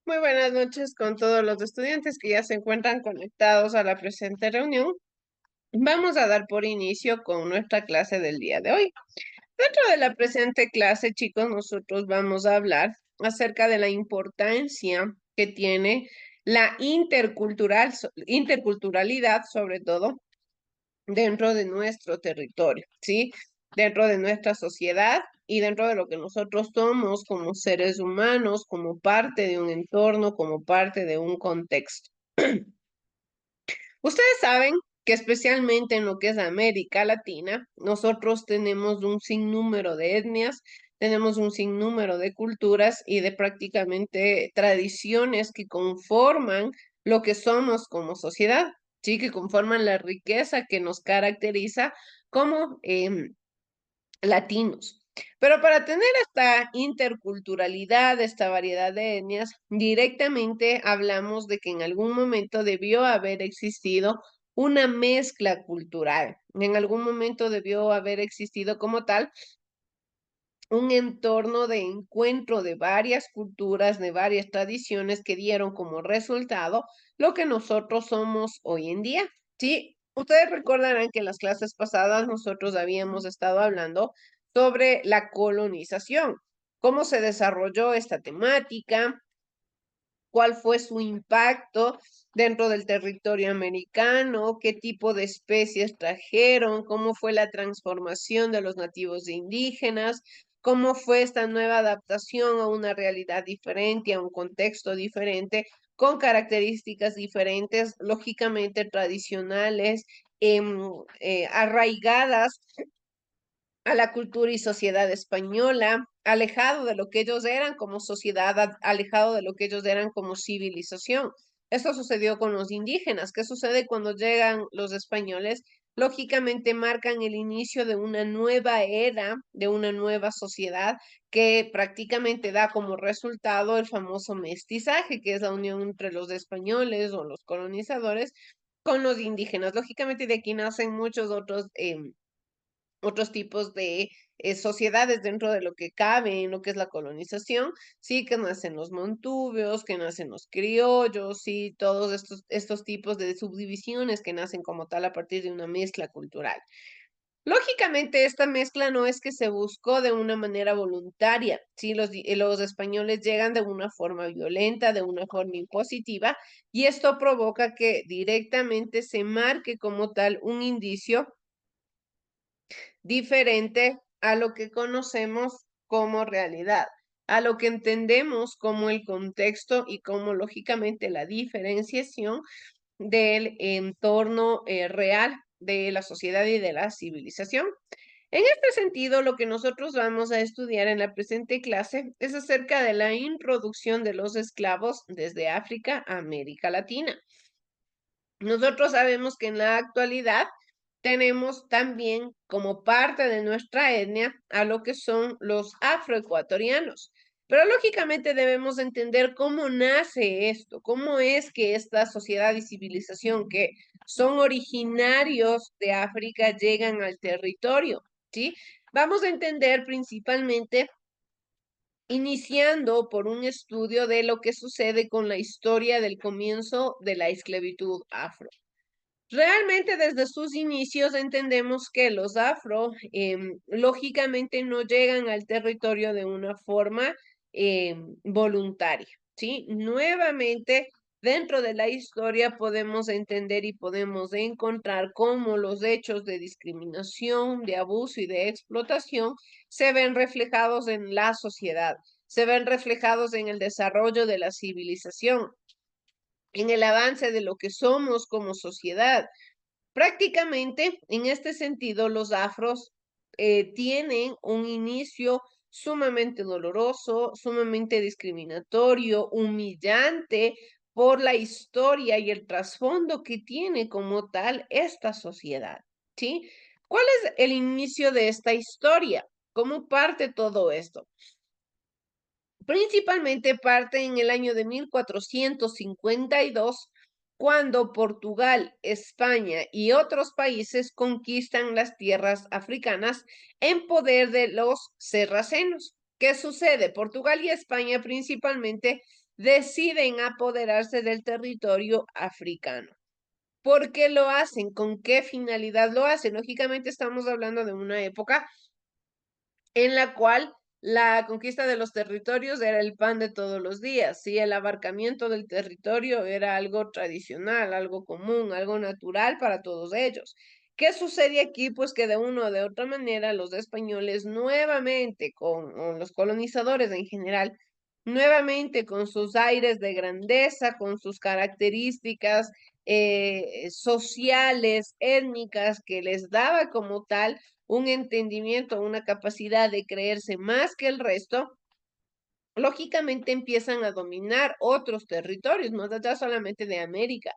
Muy buenas noches con todos los estudiantes que ya se encuentran conectados a la presente reunión. Vamos a dar por inicio con nuestra clase del día de hoy. Dentro de la presente clase, chicos, nosotros vamos a hablar acerca de la importancia que tiene la interculturalidad, sobre todo, dentro de nuestro territorio, ¿sí? Dentro de nuestra sociedad y dentro de lo que nosotros somos como seres humanos, como parte de un entorno, como parte de un contexto. Ustedes saben que especialmente en lo que es América Latina, nosotros tenemos un sinnúmero de etnias, tenemos un sinnúmero de culturas y de prácticamente tradiciones que conforman lo que somos como sociedad, sí, que conforman la riqueza que nos caracteriza como latinos. Pero para tener esta interculturalidad, esta variedad de etnias, directamente hablamos de que en algún momento debió haber existido una mezcla cultural. En algún momento debió haber existido como tal un entorno de encuentro de varias culturas, de varias tradiciones que dieron como resultado lo que nosotros somos hoy en día. Sí, ustedes recordarán que en las clases pasadas nosotros habíamos estado hablando sobre la colonización, cómo se desarrolló esta temática, cuál fue su impacto dentro del territorio americano, qué tipo de especies trajeron, cómo fue la transformación de los nativos indígenas, cómo fue esta nueva adaptación a una realidad diferente, a un contexto diferente, con características diferentes, lógicamente tradicionales, arraigadas a la cultura y sociedad española, alejado de lo que ellos eran como sociedad, alejado de lo que ellos eran como civilización. Esto sucedió con los indígenas. ¿Qué sucede cuando llegan los españoles? Lógicamente marcan el inicio de una nueva era, de una nueva sociedad que prácticamente da como resultado el famoso mestizaje, que es la unión entre los españoles o los colonizadores con los indígenas. Lógicamente de aquí nacen muchos otros tipos de sociedades dentro de lo que cabe en lo que es la colonización, sí, que nacen los montubios, que nacen los criollos, sí, todos estos tipos de subdivisiones que nacen como tal a partir de una mezcla cultural. Lógicamente, esta mezcla no es que se buscó de una manera voluntaria, ¿sí? Los españoles llegan de una forma violenta, de una forma impositiva, y esto provoca que directamente se marque como tal un indicio diferente a lo que conocemos como realidad, a lo que entendemos como el contexto y como lógicamente la diferenciación del entorno real de la sociedad y de la civilización. En este sentido, lo que nosotros vamos a estudiar en la presente clase es acerca de la introducción de los esclavos desde África a América Latina. Nosotros sabemos que en la actualidad tenemos también como parte de nuestra etnia a lo que son los afroecuatorianos. Pero lógicamente debemos entender cómo nace esto, cómo es que esta sociedad y civilización que son originarios de África llegan al territorio, ¿sí? Vamos a entender principalmente iniciando por un estudio de lo que sucede con la historia del comienzo de la esclavitud afro. Realmente desde sus inicios entendemos que los afro lógicamente no llegan al territorio de una forma voluntaria, ¿sí? Nuevamente, dentro de la historia podemos entender y podemos encontrar cómo los hechos de discriminación, de abuso y de explotación se ven reflejados en la sociedad, se ven reflejados en el desarrollo de la civilización, en el avance de lo que somos como sociedad. Prácticamente, en este sentido, los afros tienen un inicio sumamente doloroso, sumamente discriminatorio, humillante por la historia y el trasfondo que tiene como tal esta sociedad, ¿sí? ¿Cuál es el inicio de esta historia? ¿Cómo parte todo esto? Principalmente parte en el año de 1452, cuando Portugal, España y otros países conquistan las tierras africanas en poder de los sarracenos. ¿Qué sucede? Portugal y España principalmente deciden apoderarse del territorio africano. ¿Por qué lo hacen? ¿Con qué finalidad lo hacen? Lógicamente estamos hablando de una época en la cual la conquista de los territorios era el pan de todos los días, ¿sí? El abarcamiento del territorio era algo tradicional, algo común, algo natural para todos ellos. ¿Qué sucede aquí? Pues que de una o de otra manera los españoles nuevamente, o los colonizadores en general, nuevamente con sus aires de grandeza, con sus características sociales, étnicas, que les daba como tal un entendimiento, una capacidad de creerse más que el resto, lógicamente empiezan a dominar otros territorios, no ya solamente de América.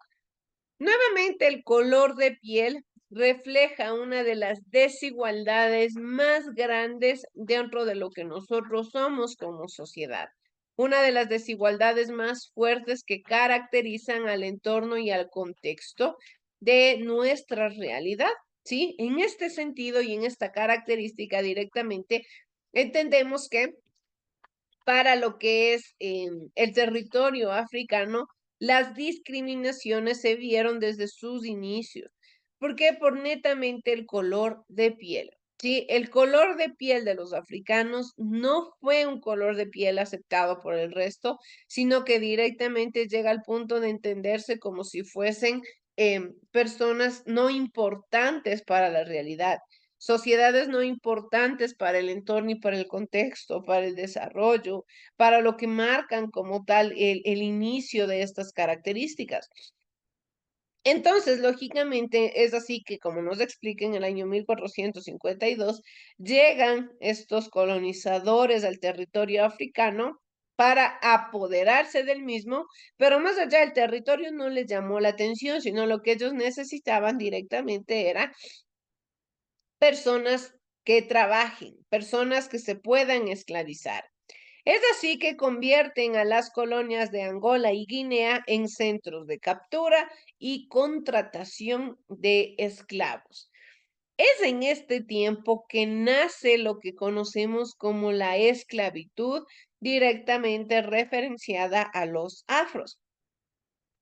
Nuevamente, el color de piel refleja una de las desigualdades más grandes dentro de lo que nosotros somos como sociedad. Una de las desigualdades más fuertes que caracterizan al entorno y al contexto de nuestra realidad, ¿sí? En este sentido y en esta característica directamente, entendemos que para lo que es el territorio africano, las discriminaciones se vieron desde sus inicios. ¿Por qué? Por netamente el color de piel. Sí, el color de piel de los africanos no fue un color de piel aceptado por el resto, sino que directamente llega al punto de entenderse como si fuesen personas no importantes para la realidad, sociedades no importantes para el entorno y para el contexto, para el desarrollo, para lo que marcan como tal el inicio de estas características. Entonces, lógicamente, es así que, como nos explica en el año 1452, llegan estos colonizadores al territorio africano para apoderarse del mismo, pero más allá del territorio no les llamó la atención, sino lo que ellos necesitaban directamente era personas que trabajen, personas que se puedan esclavizar. Es así que convierten a las colonias de Angola y Guinea en centros de captura y contratación de esclavos. Es en este tiempo que nace lo que conocemos como la esclavitud, directamente referenciada a los afros.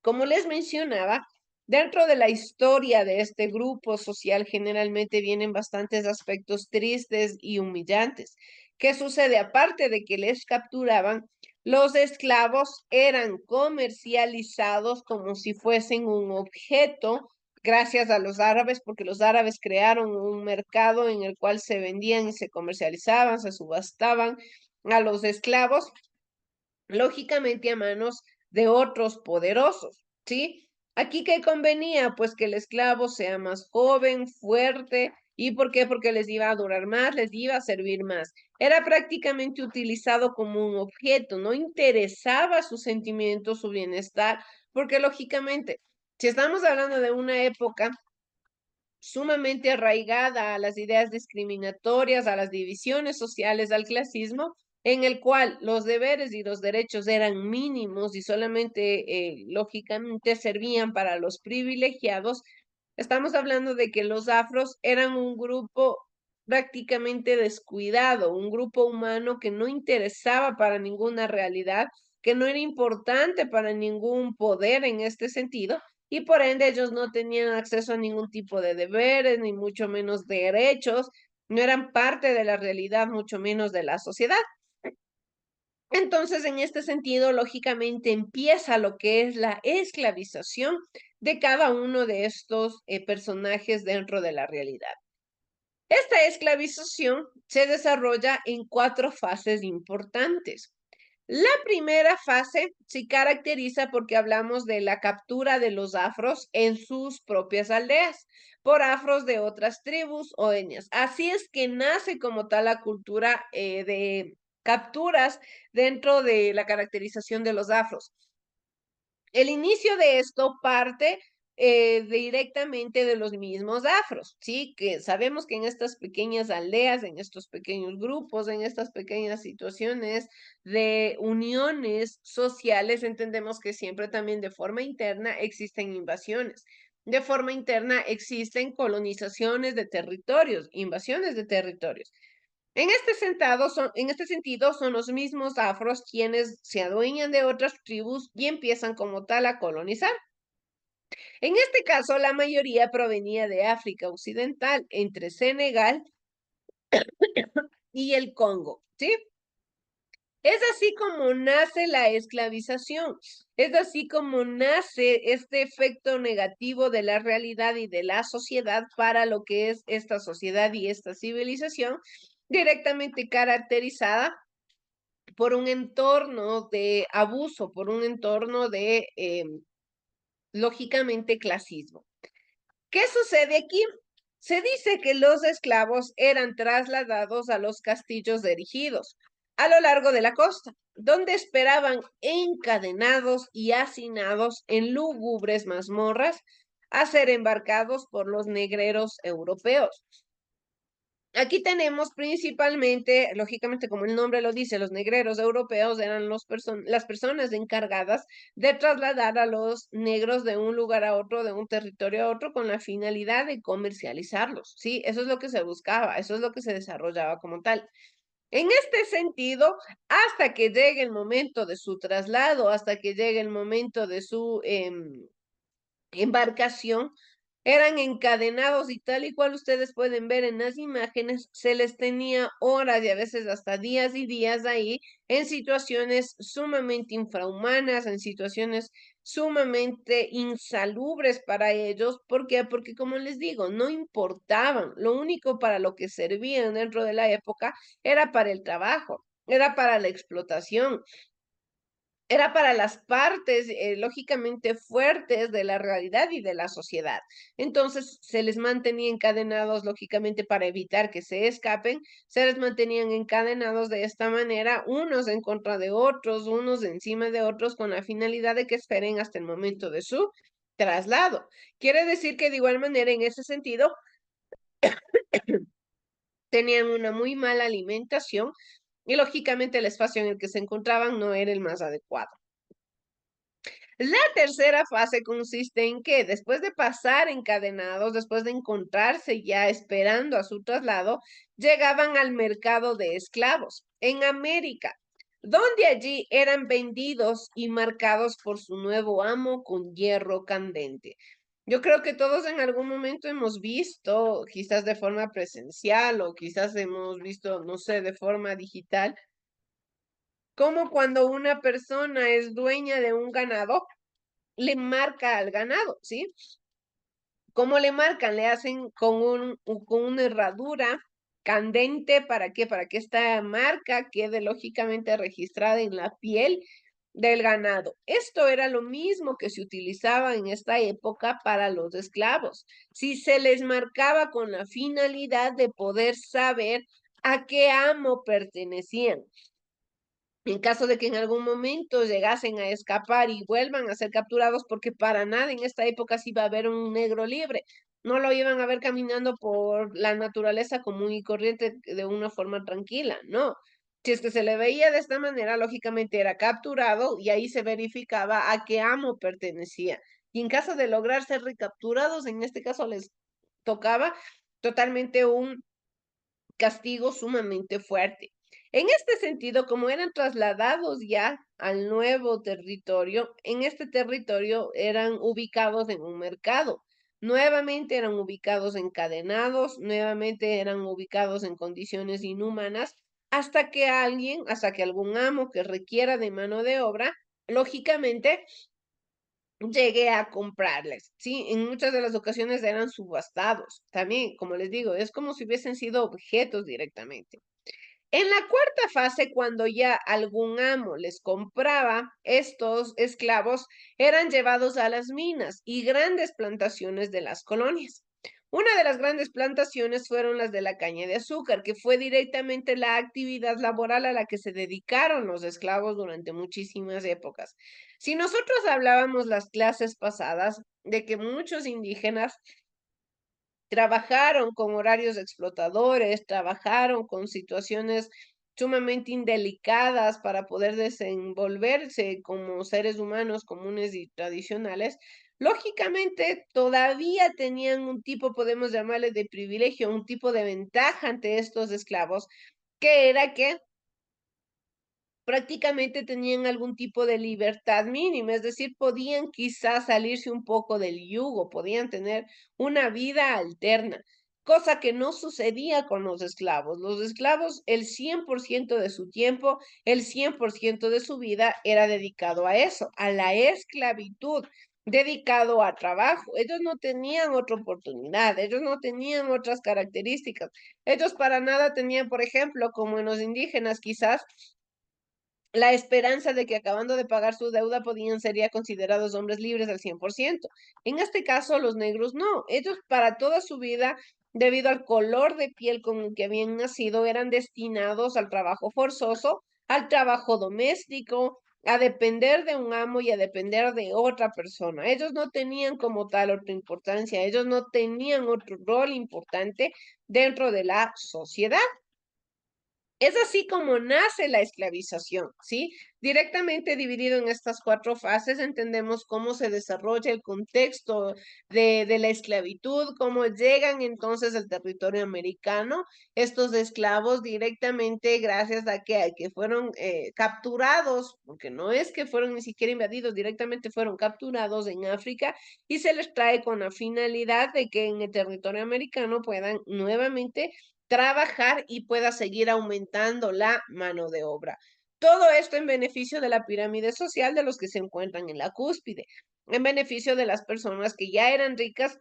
Como les mencionaba, dentro de la historia de este grupo social generalmente vienen bastantes aspectos tristes y humillantes. ¿Qué sucede? Aparte de que les capturaban, los esclavos eran comercializados como si fuesen un objeto gracias a los árabes, porque los árabes crearon un mercado en el cual se vendían y se comercializaban, se subastaban a los esclavos lógicamente a manos de otros poderosos, ¿sí? Aquí qué convenía, pues que el esclavo sea más joven, fuerte, ¿y por qué? Porque les iba a durar más, les iba a servir más. Era prácticamente utilizado como un objeto, no interesaba su sentimiento, su bienestar, porque lógicamente, si estamos hablando de una época sumamente arraigada a las ideas discriminatorias, a las divisiones sociales, al clasismo, en el cual los deberes y los derechos eran mínimos y solamente, lógicamente, servían para los privilegiados. Estamos hablando de que los afros eran un grupo prácticamente descuidado, un grupo humano que no interesaba para ninguna realidad, que no era importante para ningún poder en este sentido, y por ende ellos no tenían acceso a ningún tipo de deberes, ni mucho menos derechos, no eran parte de la realidad, mucho menos de la sociedad. Entonces, en este sentido, lógicamente empieza lo que es la esclavización de cada uno de estos personajes dentro de la realidad. Esta esclavización se desarrolla en 4 fases importantes. La primera fase se caracteriza porque hablamos de la captura de los afros en sus propias aldeas por afros de otras tribus o etnias. Así es que nace como tal la cultura de capturas dentro de la caracterización de los afros. El inicio de esto parte directamente de los mismos afros, ¿sí? Que sabemos que en estas pequeñas aldeas, en estos pequeños grupos, en estas pequeñas situaciones de uniones sociales, entendemos que siempre también de forma interna existen invasiones. De forma interna existen colonizaciones de territorios, invasiones de territorios. En este sentido, son los mismos afros quienes se adueñan de otras tribus y empiezan como tal a colonizar. En este caso, la mayoría provenía de África Occidental, entre Senegal y el Congo, ¿sí? Es así como nace la esclavización, es así como nace este efecto negativo de la realidad y de la sociedad para lo que es esta sociedad y esta civilización, directamente caracterizada por un entorno de abuso, por un entorno de, lógicamente, clasismo. ¿Qué sucede aquí? Se dice que los esclavos eran trasladados a los castillos erigidos a lo largo de la costa, donde esperaban encadenados y hacinados en lúgubres mazmorras a ser embarcados por los negreros europeos. Aquí tenemos principalmente, lógicamente, como el nombre lo dice, los negreros europeos eran las personas encargadas de trasladar a los negros de un lugar a otro, de un territorio a otro, con la finalidad de comercializarlos, ¿sí? Eso es lo que se buscaba, eso es lo que se desarrollaba como tal. En este sentido, hasta que llegue el momento de su traslado, hasta que llegue el momento de su embarcación, eran encadenados y tal y cual ustedes pueden ver en las imágenes, se les tenía horas y a veces hasta días y días ahí en situaciones sumamente infrahumanas, en situaciones sumamente insalubres para ellos. ¿Por qué? Porque como les digo, no importaban. Lo único para lo que servían dentro de la época era para el trabajo, era para la explotación, era para las partes, lógicamente fuertes de la realidad y de la sociedad. Entonces, se les mantenía encadenados, lógicamente, para evitar que se escapen, se les mantenían encadenados de esta manera, unos en contra de otros, unos encima de otros, con la finalidad de que esperen hasta el momento de su traslado. Quiere decir que de igual manera, en ese sentido, tenían una muy mala alimentación y lógicamente el espacio en el que se encontraban no era el más adecuado. La tercera fase consiste en que después de pasar encadenados, después de encontrarse ya esperando a su traslado, llegaban al mercado de esclavos en América, donde allí eran vendidos y marcados por su nuevo amo con hierro candente. Yo creo que todos en algún momento hemos visto, quizás de forma presencial o quizás hemos visto, no sé, de forma digital, como cuando una persona es dueña de un ganado, le marca al ganado, ¿sí? ¿Cómo le marcan? Le hacen con una herradura candente, ¿para qué? Para que esta marca quede lógicamente registrada en la piel del ganado. Esto era lo mismo que se utilizaba en esta época para los esclavos. Si se les marcaba con la finalidad de poder saber a qué amo pertenecían. En caso de que en algún momento llegasen a escapar y vuelvan a ser capturados, porque para nada en esta época sí iba a haber un negro libre, no lo iban a ver caminando por la naturaleza común y corriente de una forma tranquila, no. Si es que se le veía de esta manera, lógicamente era capturado y ahí se verificaba a qué amo pertenecía. Y en caso de lograr ser recapturados, en este caso les tocaba totalmente un castigo sumamente fuerte. En este sentido, como eran trasladados ya al nuevo territorio, en este territorio eran ubicados en un mercado. Nuevamente eran ubicados encadenados, nuevamente eran ubicados en condiciones inhumanas, hasta que algún amo que requiera de mano de obra, lógicamente llegué a comprarles, ¿sí? En muchas de las ocasiones eran subastados. También, como les digo, es como si hubiesen sido objetos directamente. En la cuarta fase, cuando ya algún amo les compraba, estos esclavos eran llevados a las minas y grandes plantaciones de las colonias. Una de las grandes plantaciones fueron las de la caña de azúcar, que fue directamente la actividad laboral a la que se dedicaron los esclavos durante muchísimas épocas. Si nosotros hablábamos las clases pasadas de que muchos indígenas trabajaron con horarios explotadores, trabajaron con situaciones sumamente indelicadas para poder desenvolverse como seres humanos comunes y tradicionales, lógicamente todavía tenían un tipo, podemos llamarle de privilegio, un tipo de ventaja ante estos esclavos, que era que prácticamente tenían algún tipo de libertad mínima, es decir, podían quizás salirse un poco del yugo, podían tener una vida alterna, cosa que no sucedía con los esclavos. Los esclavos, el 100% de su tiempo, el 100% de su vida era dedicado a eso, a la esclavitud, dedicado a trabajo. Ellos no tenían otra oportunidad, ellos no tenían otras características. Ellos para nada tenían, por ejemplo, como en los indígenas quizás, la esperanza de que acabando de pagar su deuda podían ser ya considerados hombres libres al 100%. En este caso, los negros no. Ellos para toda su vida, debido al color de piel con el que habían nacido, eran destinados al trabajo forzoso, al trabajo doméstico, a depender de un amo y a depender de otra persona. Ellos no tenían como tal otra importancia, ellos no tenían otro rol importante dentro de la sociedad. Es así como nace la esclavización, ¿sí? Directamente dividido en estas cuatro fases, entendemos cómo se desarrolla el contexto de la esclavitud, cómo llegan entonces al territorio americano estos esclavos directamente gracias a que fueron capturados, porque no es que fueron ni siquiera invadidos, directamente fueron capturados en África y se les trae con la finalidad de que en el territorio americano puedan nuevamente trabajar y pueda seguir aumentando la mano de obra. Todo esto en beneficio de la pirámide social de los que se encuentran en la cúspide, en beneficio de las personas que ya eran ricas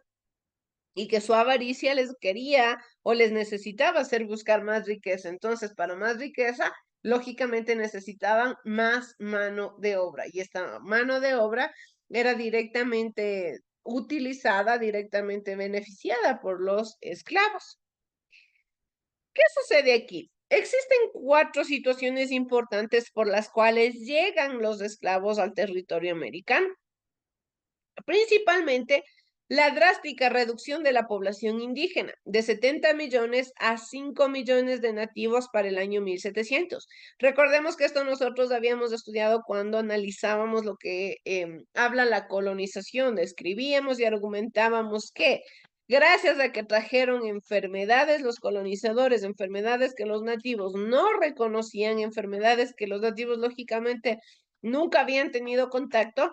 y que su avaricia les quería o les necesitaba hacer buscar más riqueza. Entonces, para más riqueza, lógicamente necesitaban más mano de obra y esta mano de obra era directamente utilizada, directamente beneficiada por los esclavos. ¿Qué sucede aquí? Existen cuatro situaciones importantes por las cuales llegan los esclavos al territorio americano. Principalmente, la drástica reducción de la población indígena, de 70 millones a 5 millones de nativos para el año 1700. Recordemos que esto nosotros habíamos estudiado cuando analizábamos lo que habla la colonización, escribíamos y argumentábamos que gracias a que trajeron enfermedades los colonizadores, enfermedades que los nativos no reconocían, enfermedades que los nativos lógicamente nunca habían tenido contacto,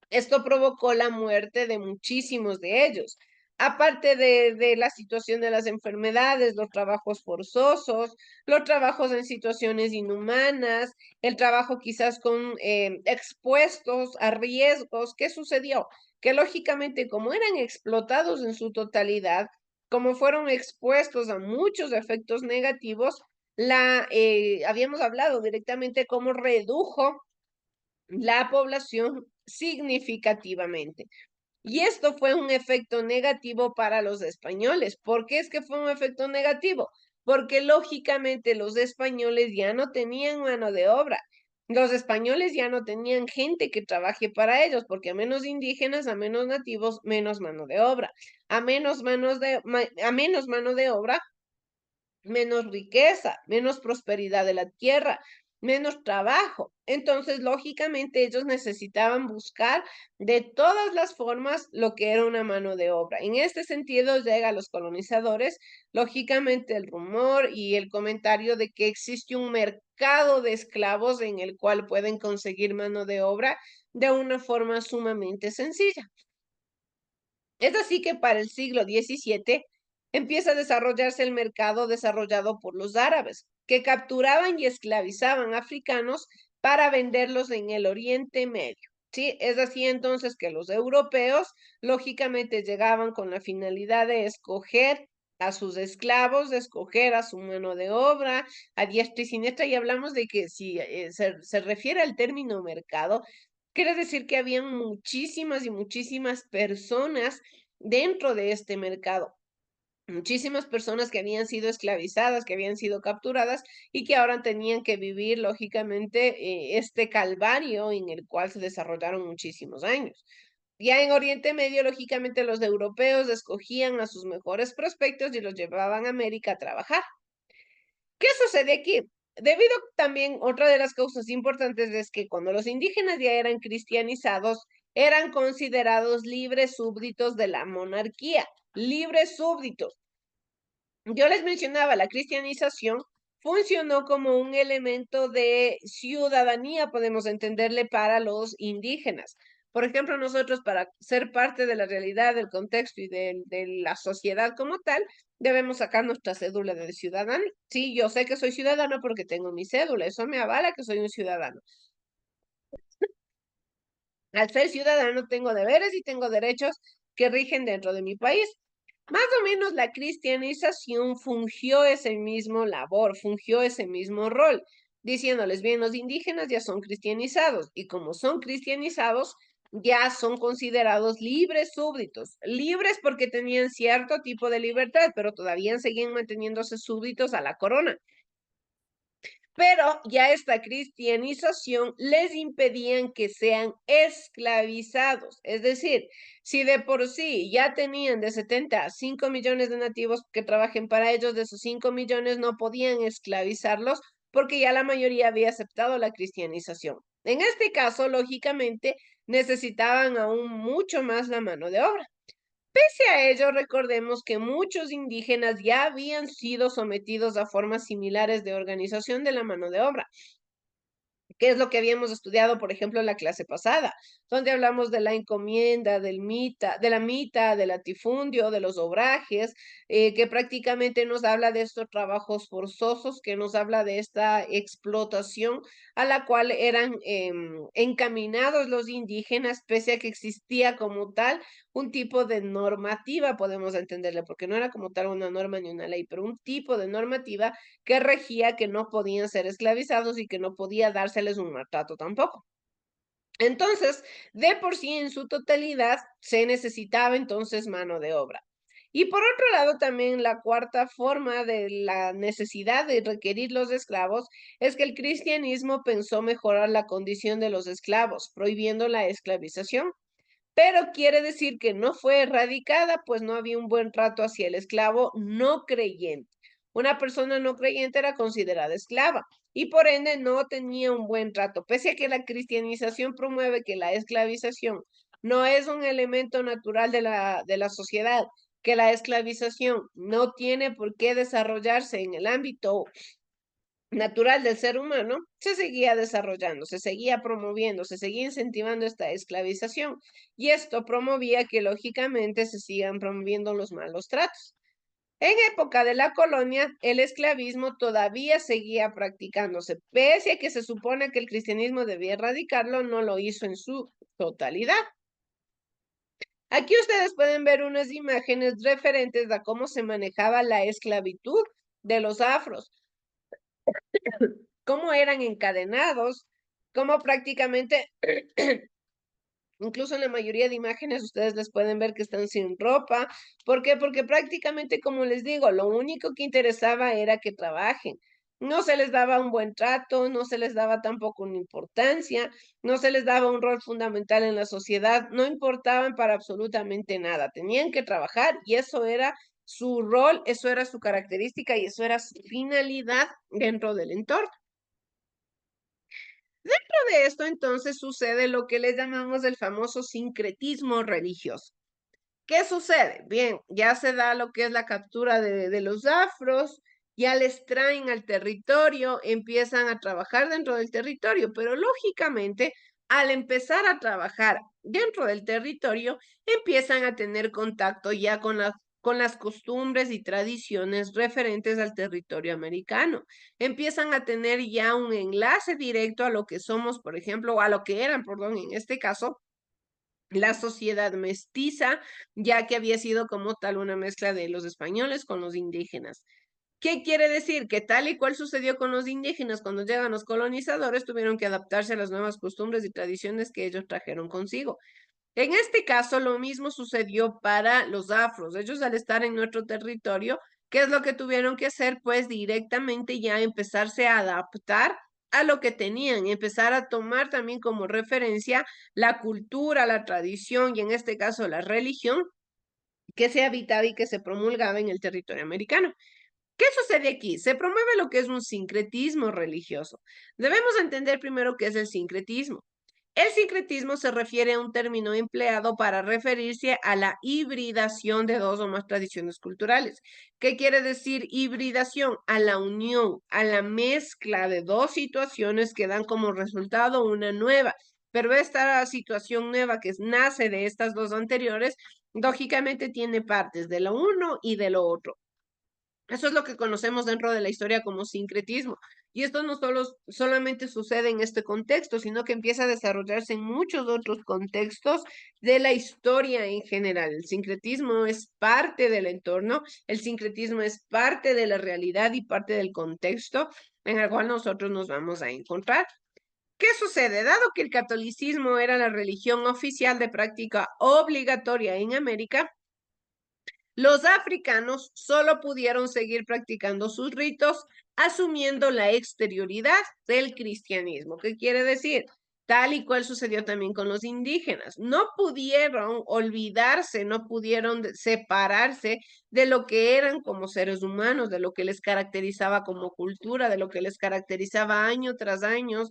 esto provocó la muerte de muchísimos de ellos. Aparte de la situación de las enfermedades, los trabajos forzosos, los trabajos en situaciones inhumanas, el trabajo quizás con expuestos a riesgos, ¿qué sucedió? Que lógicamente como eran explotados en su totalidad, como fueron expuestos a muchos efectos negativos, habíamos hablado directamente cómo redujo la población significativamente. Y esto fue un efecto negativo para los españoles. ¿Por qué es que fue un efecto negativo? Porque lógicamente los españoles ya no tenían mano de obra. Los españoles ya no tenían gente que trabaje para ellos, porque a menos indígenas, a menos nativos, menos mano de obra. A menos mano de obra, menos riqueza, menos prosperidad de la tierra, menos trabajo. Entonces, lógicamente, ellos necesitaban buscar de todas las formas lo que era una mano de obra. En este sentido, llega a los colonizadores, lógicamente, el rumor y el comentario de que existe un mercado de esclavos en el cual pueden conseguir mano de obra de una forma sumamente sencilla. Es así que para el siglo XVII empieza a desarrollarse el mercado desarrollado por los árabes, que capturaban y esclavizaban africanos para venderlos en el Oriente Medio. ¿Sí? Es así entonces que los europeos lógicamente llegaban con la finalidad de escoger a sus esclavos, de escoger a su mano de obra, a diestra y siniestra, y hablamos de que si se refiere al término mercado, quiere decir que habían muchísimas y muchísimas personas dentro de este mercado. Muchísimas personas que habían sido esclavizadas, que habían sido capturadas y que ahora tenían que vivir, lógicamente, este calvario en el cual se desarrollaron muchísimos años. Ya en Oriente Medio, lógicamente, los europeos escogían a sus mejores prospectos y los llevaban a América a trabajar. ¿Qué sucede aquí? Debido también, otra de las causas importantes es que cuando los indígenas ya eran cristianizados, eran considerados libres súbditos de la monarquía, libres súbditos. Yo les mencionaba, la cristianización funcionó como un elemento de ciudadanía, podemos entenderle, para los indígenas. Por ejemplo, nosotros para ser parte de la realidad, del contexto y de la sociedad como tal, debemos sacar nuestra cédula de ciudadano. Sí, yo sé que soy ciudadano porque tengo mi cédula, eso me avala que soy un ciudadano. Al ser ciudadano tengo deberes y tengo derechos que rigen dentro de mi país. Más o menos la cristianización fungió ese mismo labor, fungió ese mismo rol, diciéndoles, bien, los indígenas ya son cristianizados y como son cristianizados, ya son considerados libres súbditos, libres porque tenían cierto tipo de libertad, pero todavía seguían manteniéndose súbditos a la corona. Pero ya esta cristianización les impedían que sean esclavizados. Es decir, si de por sí ya tenían de 70 a 5 millones de nativos que trabajen para ellos, de esos 5 millones no podían esclavizarlos porque ya la mayoría había aceptado la cristianización. En este caso, lógicamente, necesitaban aún mucho más la mano de obra. Pese a ello, recordemos que muchos indígenas ya habían sido sometidos a formas similares de organización de la mano de obra, que es lo que habíamos estudiado, por ejemplo, en la clase pasada, donde hablamos de la encomienda, de la mita, del latifundio, de los obrajes, que prácticamente nos habla de estos trabajos forzosos, que nos habla de esta explotación a la cual eran encaminados los indígenas, pese a que existía como tal un tipo de normativa, podemos entenderle, porque no era como tal una norma ni una ley, pero un tipo de normativa que regía que no podían ser esclavizados y que no podía dárseles un maltrato tampoco. Entonces, de por sí, en su totalidad, se necesitaba entonces mano de obra. Y por otro lado, también la cuarta forma de la necesidad de requerir los esclavos es que el cristianismo pensó mejorar la condición de los esclavos, prohibiendo la esclavización. Pero quiere decir que no fue erradicada, pues no había un buen trato hacia el esclavo no creyente. Una persona no creyente era considerada esclava y por ende no tenía un buen trato, pese a que la cristianización promueve que la esclavización no es un elemento natural de la sociedad, que la esclavización no tiene por qué desarrollarse en el ámbito natural del ser humano, se seguía desarrollando, se seguía promoviendo, se seguía incentivando esta esclavización y esto promovía que lógicamente se sigan promoviendo los malos tratos. En época de la colonia, el esclavismo todavía seguía practicándose, pese a que se supone que el cristianismo debía erradicarlo, no lo hizo en su totalidad. Aquí ustedes pueden ver unas imágenes referentes a cómo se manejaba la esclavitud de los afros, cómo eran encadenados, cómo prácticamente, incluso en la mayoría de imágenes ustedes les pueden ver que están sin ropa. ¿Por qué? Porque prácticamente, como les digo, lo único que interesaba era que trabajen. No se les daba un buen trato, no se les daba tampoco una importancia, no se les daba un rol fundamental en la sociedad, no importaban para absolutamente nada. Tenían que trabajar y eso era su rol, eso era su característica y eso era su finalidad dentro del entorno. Dentro de esto, entonces, sucede lo que le llamamos el famoso sincretismo religioso. ¿Qué sucede? Bien, ya se da lo que es la captura de los afros, ya les traen al territorio, empiezan a trabajar dentro del territorio, pero lógicamente, al empezar a trabajar dentro del territorio, empiezan a tener contacto ya con las costumbres y tradiciones referentes al territorio americano. Empiezan a tener ya un enlace directo a lo que somos, por ejemplo, o a lo que eran, perdón, en este caso, la sociedad mestiza, ya que había sido como tal una mezcla de los españoles con los indígenas. ¿Qué quiere decir? Que tal y cual sucedió con los indígenas, cuando llegan los colonizadores, tuvieron que adaptarse a las nuevas costumbres y tradiciones que ellos trajeron consigo. En este caso, lo mismo sucedió para los afros. Ellos, al estar en nuestro territorio, ¿qué es lo que tuvieron que hacer? Pues directamente ya empezarse a adaptar a lo que tenían, empezar a tomar también como referencia la cultura, la tradición y en este caso la religión que se habitaba y que se promulgaba en el territorio americano. ¿Qué sucede aquí? Se promueve lo que es un sincretismo religioso. Debemos entender primero qué es el sincretismo. El sincretismo se refiere a un término empleado para referirse a la hibridación de dos o más tradiciones culturales. ¿Qué quiere decir hibridación? A la unión, a la mezcla de dos situaciones que dan como resultado una nueva. Pero esta situación nueva que nace de estas dos anteriores, lógicamente tiene partes de lo uno y de lo otro. Eso es lo que conocemos dentro de la historia como sincretismo. Y esto no solamente sucede en este contexto, sino que empieza a desarrollarse en muchos otros contextos de la historia en general. El sincretismo es parte del entorno, el sincretismo es parte de la realidad y parte del contexto en el cual nosotros nos vamos a encontrar. ¿Qué sucede? Dado que el catolicismo era la religión oficial de práctica obligatoria en América, los africanos solo pudieron seguir practicando sus ritos asumiendo la exterioridad del cristianismo. ¿Qué quiere decir? Tal y cual sucedió también con los indígenas. No pudieron olvidarse, no pudieron separarse de lo que eran como seres humanos, de lo que les caracterizaba como cultura, de lo que les caracterizaba año tras año,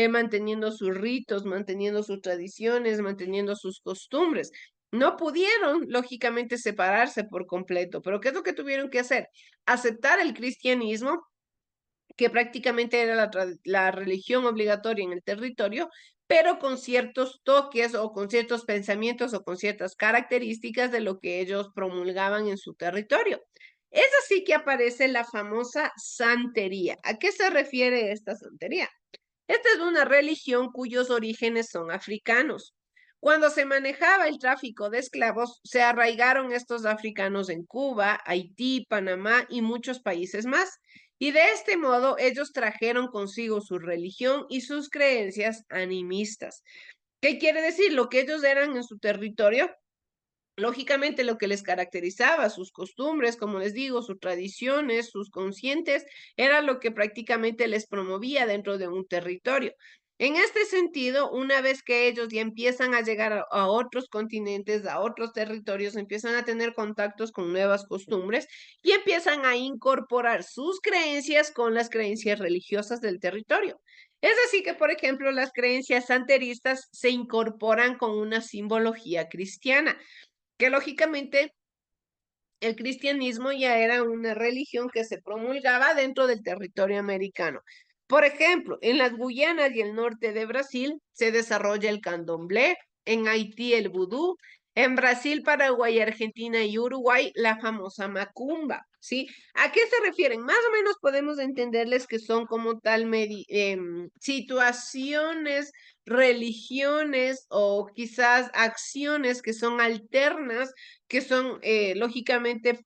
manteniendo sus ritos, manteniendo sus tradiciones, manteniendo sus costumbres. No pudieron, lógicamente, separarse por completo, pero ¿qué es lo que tuvieron que hacer? Aceptar el cristianismo, que prácticamente era la religión obligatoria en el territorio, pero con ciertos toques o con ciertos pensamientos o con ciertas características de lo que ellos promulgaban en su territorio. Es así que aparece la famosa santería. ¿A qué se refiere esta santería? Esta es una religión cuyos orígenes son africanos. Cuando se manejaba el tráfico de esclavos, se arraigaron estos africanos en Cuba, Haití, Panamá y muchos países más. Y de este modo ellos trajeron consigo su religión y sus creencias animistas. ¿Qué quiere decir? Lo que ellos eran en su territorio, lógicamente lo que les caracterizaba, sus costumbres, como les digo, sus tradiciones, sus conscientes, era lo que prácticamente les promovía dentro de un territorio. En este sentido, una vez que ellos ya empiezan a llegar a otros continentes, a otros territorios, empiezan a tener contactos con nuevas costumbres y empiezan a incorporar sus creencias con las creencias religiosas del territorio. Es así que, por ejemplo, las creencias santeristas se incorporan con una simbología cristiana que lógicamente el cristianismo ya era una religión que se promulgaba dentro del territorio americano. Por ejemplo, en las Guyanas y el norte de Brasil se desarrolla el candomblé, en Haití el vudú, en Brasil, Paraguay, Argentina y Uruguay la famosa macumba, ¿sí? ¿A qué se refieren? Más o menos podemos entenderles que son como tal situaciones, religiones o quizás acciones que son alternas, que son lógicamente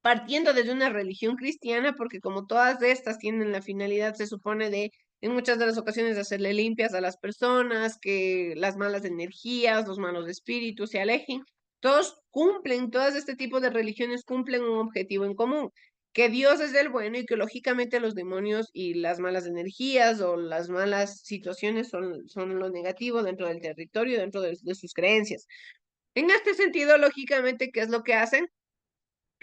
partiendo desde una religión cristiana, porque como todas estas tienen la finalidad, se supone, de en muchas de las ocasiones de hacerle limpias a las personas, que las malas energías, los malos espíritus se alejen, todos cumplen, todas este tipo de religiones cumplen un objetivo en común, que Dios es el bueno y que lógicamente los demonios y las malas energías o las malas situaciones son lo negativo dentro del territorio, dentro de sus creencias. En este sentido, lógicamente, ¿qué es lo que hacen?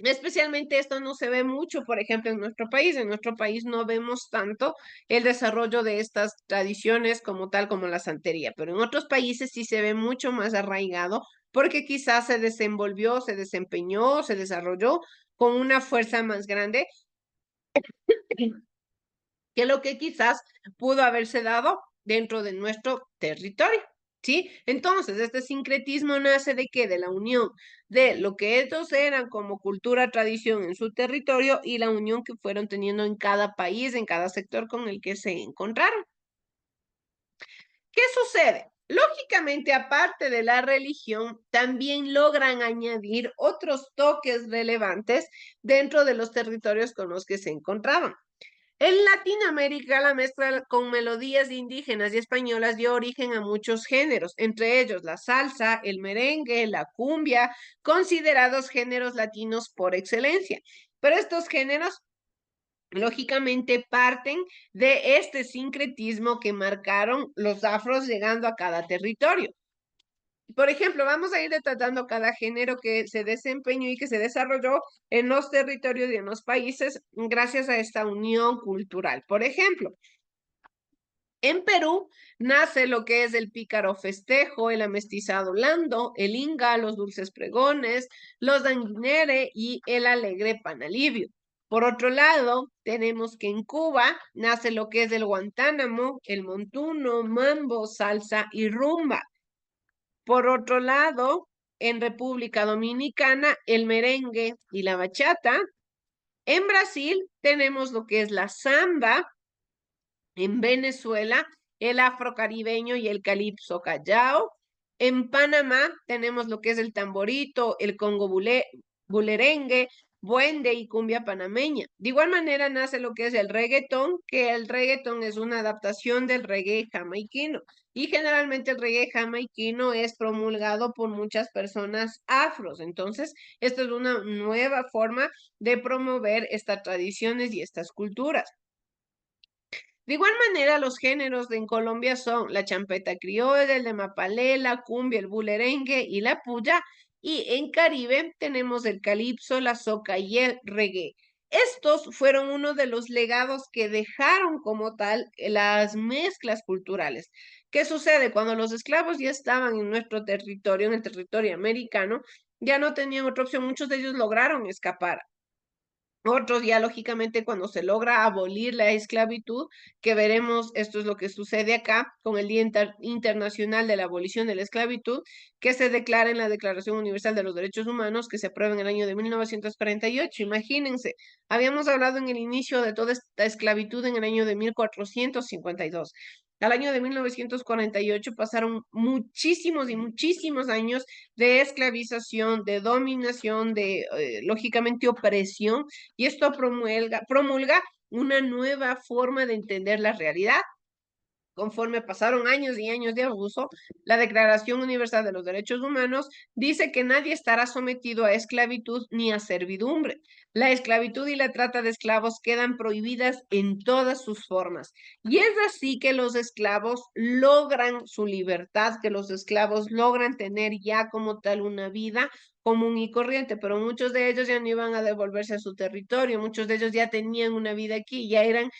Especialmente esto no se ve mucho, por ejemplo, en nuestro país. En nuestro país no vemos tanto el desarrollo de estas tradiciones como tal como la santería, pero en otros países sí se ve mucho más arraigado porque quizás se desenvolvió, se desempeñó, se desarrolló con una fuerza más grande que lo que quizás pudo haberse dado dentro de nuestro territorio. ¿Sí? Entonces, este sincretismo nace de qué? De la unión de lo que ellos eran como cultura, tradición en su territorio y la unión que fueron teniendo en cada país, en cada sector con el que se encontraron. ¿Qué sucede? Lógicamente, aparte de la religión, también logran añadir otros toques relevantes dentro de los territorios con los que se encontraban. En Latinoamérica, la mezcla con melodías indígenas y españolas dio origen a muchos géneros, entre ellos la salsa, el merengue, la cumbia, considerados géneros latinos por excelencia. Pero estos géneros, lógicamente, parten de este sincretismo que marcaron los afros llegando a cada territorio. Por ejemplo, vamos a ir tratando cada género que se desempeñó y que se desarrolló en los territorios y en los países gracias a esta unión cultural. Por ejemplo, En Perú nace lo que es el pícaro festejo, el amestizado lando, el inga, los dulces pregones, los danguinere y el alegre panalivio. Por otro lado, tenemos que en Cuba nace lo que es el Guantánamo, el montuno, mambo, salsa y rumba. Por otro lado, en República Dominicana, el merengue y la bachata. En Brasil tenemos lo que es la samba. En Venezuela, el afrocaribeño y el calipso callao. En Panamá tenemos lo que es el tamborito, el congo bulerengue, buende y cumbia panameña. De igual manera nace lo que es el reggaetón, que el reggaetón es una adaptación del reggae jamaiquino. Y generalmente el reggae jamaiquino es promulgado por muchas personas afros. Entonces, esto es una nueva forma de promover estas tradiciones y estas culturas. De igual manera, los géneros en Colombia son la champeta criolla, el de mapalé, la cumbia, el bulerengue y la puya. Y en Caribe tenemos el calipso, la soca y el reggae. Estos fueron uno de los legados que dejaron como tal las mezclas culturales. ¿Qué sucede? Cuando los esclavos ya estaban en nuestro territorio, en el territorio americano, ya no tenían otra opción. Muchos de ellos lograron escapar. Otros ya lógicamente cuando se logra abolir la esclavitud, que veremos, esto es lo que sucede acá con el Día Internacional de la Abolición de la Esclavitud, que se declara en la Declaración Universal de los Derechos Humanos, que se aprueba en el año de 1948. Imagínense, habíamos hablado en el inicio de toda esta esclavitud en el año de 1452. Al año de 1948 pasaron muchísimos y muchísimos años de esclavización, de dominación, de lógicamente opresión, y esto promulga una nueva forma de entender la realidad. Conforme pasaron años y años de abuso, la Declaración Universal de los Derechos Humanos dice que nadie estará sometido a esclavitud ni a servidumbre. La esclavitud y la trata de esclavos quedan prohibidas en todas sus formas. Y es así que los esclavos logran su libertad, que los esclavos logran tener ya como tal una vida común y corriente, pero muchos de ellos ya no iban a devolverse a su territorio, muchos de ellos ya tenían una vida aquí, ya eran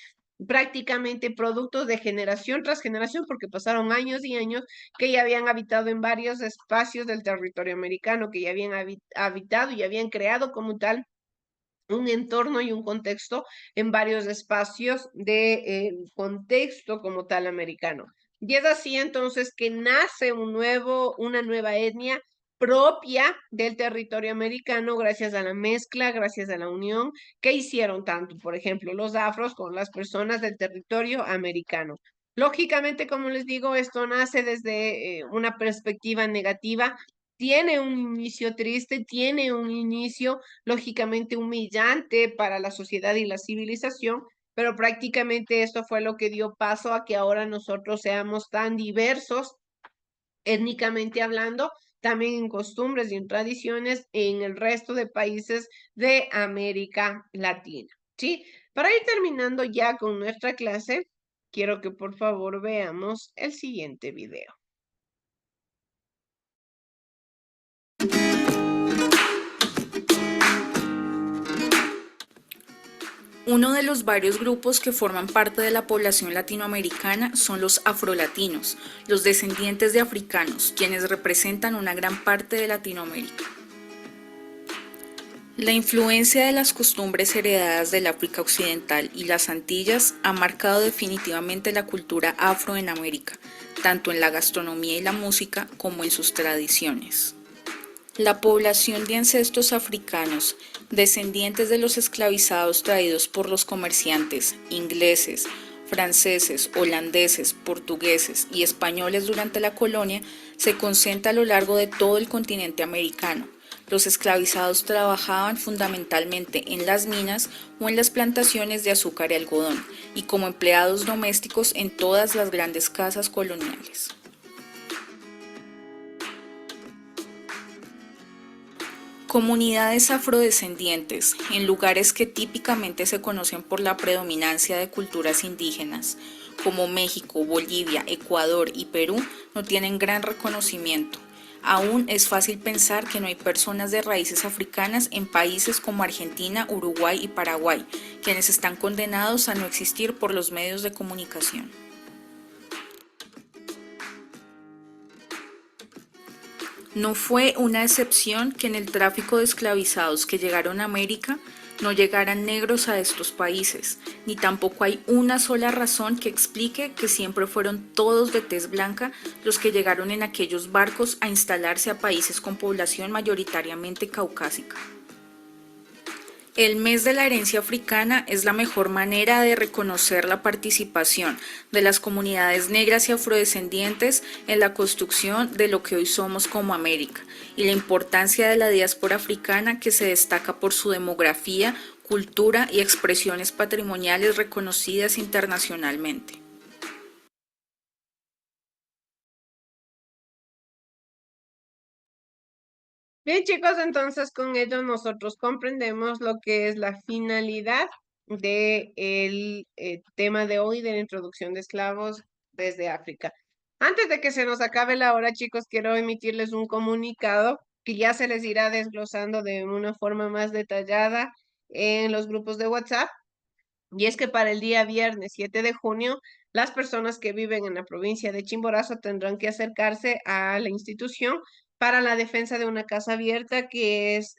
prácticamente productos de generación tras generación, porque pasaron años y años que ya habían habitado en varios espacios del territorio americano, que ya habían habitado y habían creado como tal un entorno y un contexto en varios espacios de contexto como tal americano. Y es así entonces que nace una nueva etnia propia del territorio americano gracias a la mezcla, gracias a la unión que hicieron tanto, por ejemplo, los afros con las personas del territorio americano. Lógicamente, como les digo, esto nace desde una perspectiva negativa, tiene un inicio triste, tiene un inicio lógicamente humillante para la sociedad y la civilización, pero prácticamente esto fue lo que dio paso a que ahora nosotros seamos tan diversos étnicamente hablando, también en costumbres y en tradiciones en el resto de países de América Latina, ¿sí? Para ir terminando ya con nuestra clase, quiero que por favor veamos el siguiente video. Uno de los varios grupos que forman parte de la población latinoamericana son los afrolatinos, los descendientes de africanos, quienes representan una gran parte de Latinoamérica. La influencia de las costumbres heredadas del África Occidental y las Antillas ha marcado definitivamente la cultura afro en América, tanto en la gastronomía y la música como en sus tradiciones. La población de ancestros africanos, descendientes de los esclavizados traídos por los comerciantes ingleses, franceses, holandeses, portugueses y españoles durante la colonia, se concentra a lo largo de todo el continente americano. Los esclavizados trabajaban fundamentalmente en las minas o en las plantaciones de azúcar y algodón, y como empleados domésticos en todas las grandes casas coloniales. Comunidades afrodescendientes, en lugares que típicamente se conocen por la predominancia de culturas indígenas, como México, Bolivia, Ecuador y Perú, no tienen gran reconocimiento. Aún es fácil pensar que no hay personas de raíces africanas en países como Argentina, Uruguay y Paraguay, quienes están condenados a no existir por los medios de comunicación. No fue una excepción que en el tráfico de esclavizados que llegaron a América no llegaran negros a estos países, ni tampoco hay una sola razón que explique que siempre fueron todos de tez blanca los que llegaron en aquellos barcos a instalarse a países con población mayoritariamente caucásica. El mes de la herencia africana es la mejor manera de reconocer la participación de las comunidades negras y afrodescendientes en la construcción de lo que hoy somos como América y la importancia de la diáspora africana que se destaca por su demografía, cultura y expresiones patrimoniales reconocidas internacionalmente. Bien, chicos, entonces con ello nosotros comprendemos lo que es la finalidad del tema de hoy de la introducción de esclavos desde África. Antes de que se nos acabe la hora, chicos, quiero emitirles un comunicado que ya se les irá desglosando de una forma más detallada en los grupos de WhatsApp. Y es que para el día viernes 7 de junio, las personas que viven en la provincia de Chimborazo tendrán que acercarse a la institución para la defensa de una casa abierta que es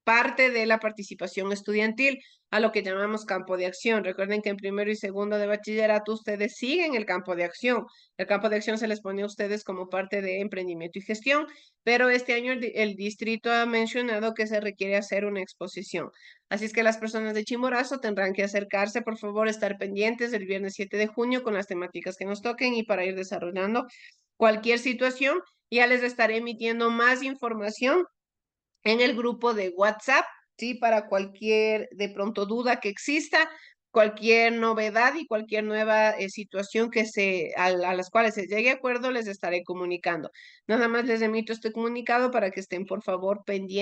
parte de la participación estudiantil, a lo que llamamos campo de acción. Recuerden que en primero y segundo de bachillerato ustedes siguen el campo de acción. El campo de acción se les pone a ustedes como parte de emprendimiento y gestión, pero este año el distrito ha mencionado que se requiere hacer una exposición. Así es que las personas de Chimborazo tendrán que acercarse, por favor, estar pendientes el viernes 7 de junio con las temáticas que nos toquen y para ir desarrollando cualquier situación. Ya les estaré emitiendo más información en el grupo de WhatsApp, ¿sí? Para cualquier de pronto duda que exista, cualquier novedad y cualquier nueva situación a las cuales se llegue a acuerdo, les estaré comunicando. Nada más les emito este comunicado para que estén por favor pendientes.